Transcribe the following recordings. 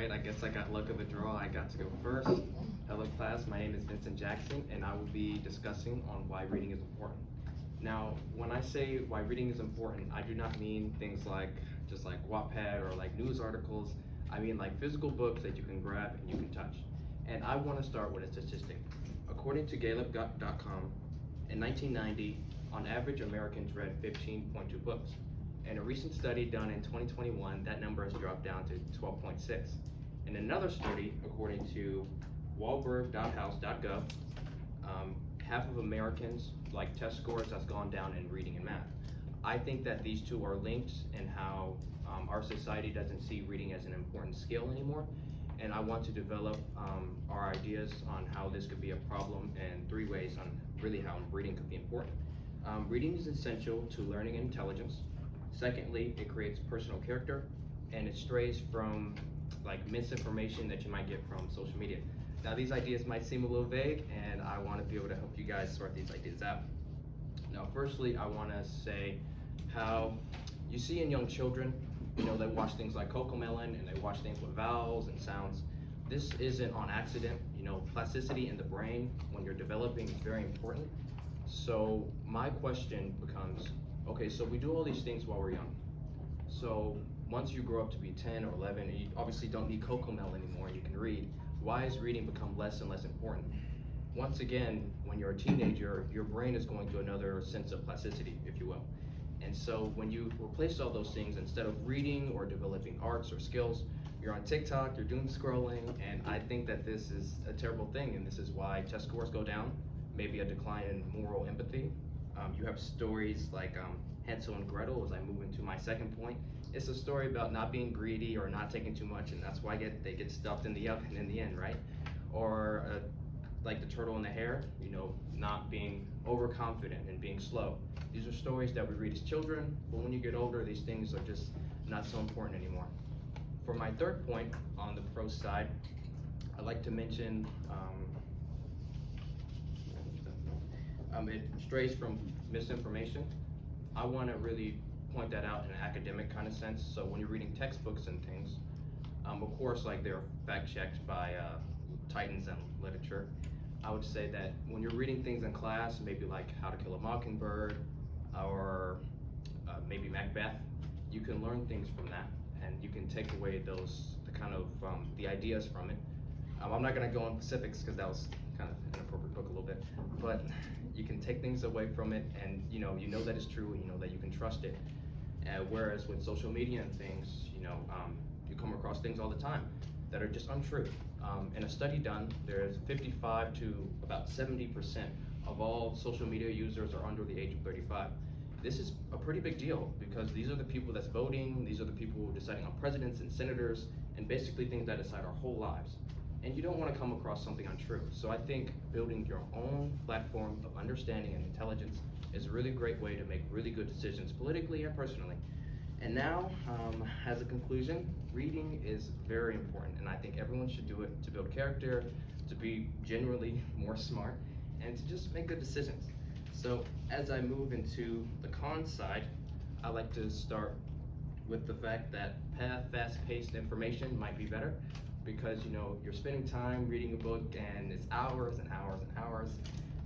right, I guess I got luck of the draw. I got to go first. Hello class, my name is Vincent Jackson and I will be discussing on why reading is important. Now, when I say why reading is important, I do not mean things like just like Wattpad or like news articles. I mean like physical books that you can grab and you can touch. And I want to start with a statistic. According to Gallup.com, in 1990, on average, Americans read 15.2 books. In a recent study done in 2021, that number has dropped down to 12.6. In another study, according to Wahlberg.house.gov, half of Americans like test scores has gone down in reading and math. I think that these two are linked in how our society doesn't see reading as an important skill anymore. And I want to develop our ideas on how this could be a problem in 3 ways on really how reading could be important. Reading is essential to learning and intelligence. Secondly, it creates personal character and it strays from like misinformation that you might get from social media. Now these ideas might seem a little vague and I want to be able to help you guys sort these ideas out. Now firstly, I want to say how you see in young children, you know, they watch things like Cocomelon and they watch things with vowels and sounds. This isn't on accident. You know, plasticity in the brain when you're developing is very important. So my question becomes, okay, so we do all these things while we're young. So once you grow up to be 10 or 11, and you obviously don't need Cocomelon anymore, you can read. Why has reading become less and less important? Once again, when you're a teenager, your brain is going through another sense of plasticity, if you will. And so when you replace all those things, instead of reading or developing arts or skills, you're on TikTok, you're doom scrolling, and I think that this is a terrible thing, and this is why test scores go down, maybe a decline in moral empathy. You have stories like Hansel and Gretel, as I move into my second point. It's a story about not being greedy or not taking too much, and that's why they get stuffed in the oven in the end, right? Or like the turtle and the hare, you know, not being overconfident and being slow. These are stories that we read as children, but when you get older, these things are just not so important anymore. For my third point on the pro side, I'd like to mention it strays from misinformation. I want to really point that out in an academic kind of sense. So when you're reading textbooks and things, of course, like they're fact checked by titans in literature. I would say that when you're reading things in class, maybe like How to Kill a Mockingbird or maybe Macbeth, you can learn things from that and you can take away the kind of the ideas from it. I'm not going to go on specifics because that was kind of an inappropriate book a little bit, but you can take things away from it and you know that it's true and you know that you can trust it. Whereas with social media and things, you know, you come across things all the time that are just untrue. In a study done, there's 55 to about 70% of all social media users are under the age of 35. This is a pretty big deal because these are the people that's voting, these are the people deciding on presidents and senators, and basically things that decide our whole lives. And you don't want to come across something untrue. So I think building your own platform of understanding and intelligence is a really great way to make really good decisions politically and personally. And now, as a conclusion, reading is very important, and I think everyone should do it to build character, to be genuinely more smart, and to just make good decisions. So as I move into the con side, I like to start with the fact that fast-paced information might be better because, you know, you're spending time reading a book and it's hours and hours and hours,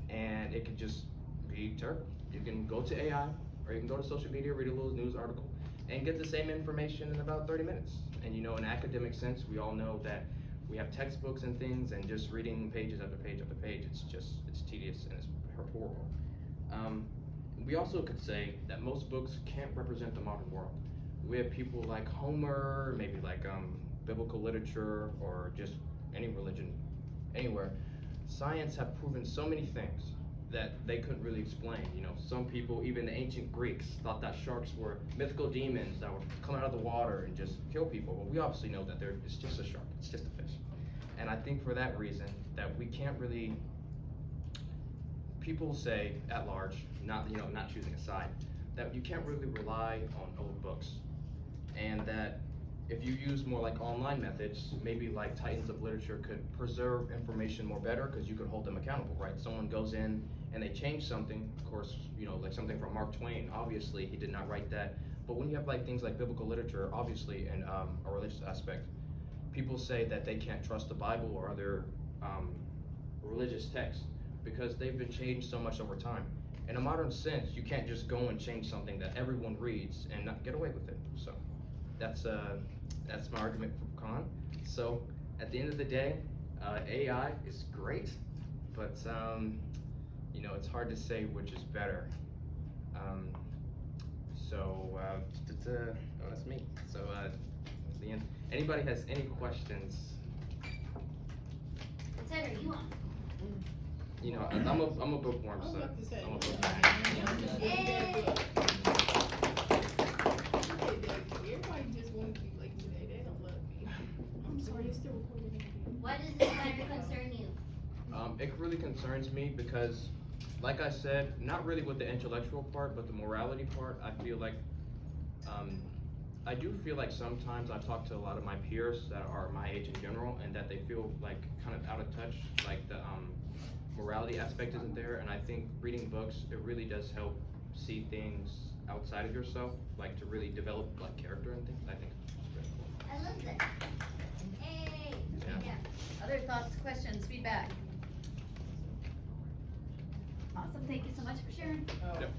and it could just be terrible. You can go to AI or you can go to social media, read a little news article, and get the same information in about 30 minutes. And you know, in academic sense, we all know that we have textbooks and things, and just reading pages after page after page, it's tedious and it's horrible. We also could say that most books can't represent the modern world. We have people like Homer, maybe like biblical literature, or just any religion, anywhere. Science have proven so many things that they couldn't really explain. You know, some people, even the ancient Greeks, thought that sharks were mythical demons that would come out of the water and just kill people. Well, we obviously know that it's just a shark, it's just a fish. And I think for that reason, that we can't really, people say at large, not choosing a side, that you can't really rely on old books. And that if you use more like online methods, maybe like titans of literature could preserve information more better because you could hold them accountable, right? Someone goes in and they change something, of course, you know, like something from Mark Twain, obviously he did not write that. But when you have like things like biblical literature, obviously, and a religious aspect, people say that they can't trust the Bible or other religious texts because they've been changed so much over time. In a modern sense, you can't just go and change something that everyone reads and not get away with it. So that's my argument for con. So at the end of the day, AI is great, but you know, it's hard to say which is better. Oh, that's me. So at the end, anybody has any questions? What side are you on? You know, I'm a bookworm, so I'm a bookworm. Hey! Everybody just wanted to be late today. They don't love me. I'm sorry, it's still recording. Why does this matter concern you? It really concerns me because, like I said, not really with the intellectual part, but the morality part. I do feel like sometimes I talk to a lot of my peers that are my age in general, and that they feel like kind of out of touch, like the morality aspect isn't there. And I think reading books, it really does help see things outside of yourself, like to really develop like character and things. I think it's very cool. I love that. Hey! Yeah. Other thoughts, questions, feedback? Awesome, thank you so much for sharing. Oh. Yep.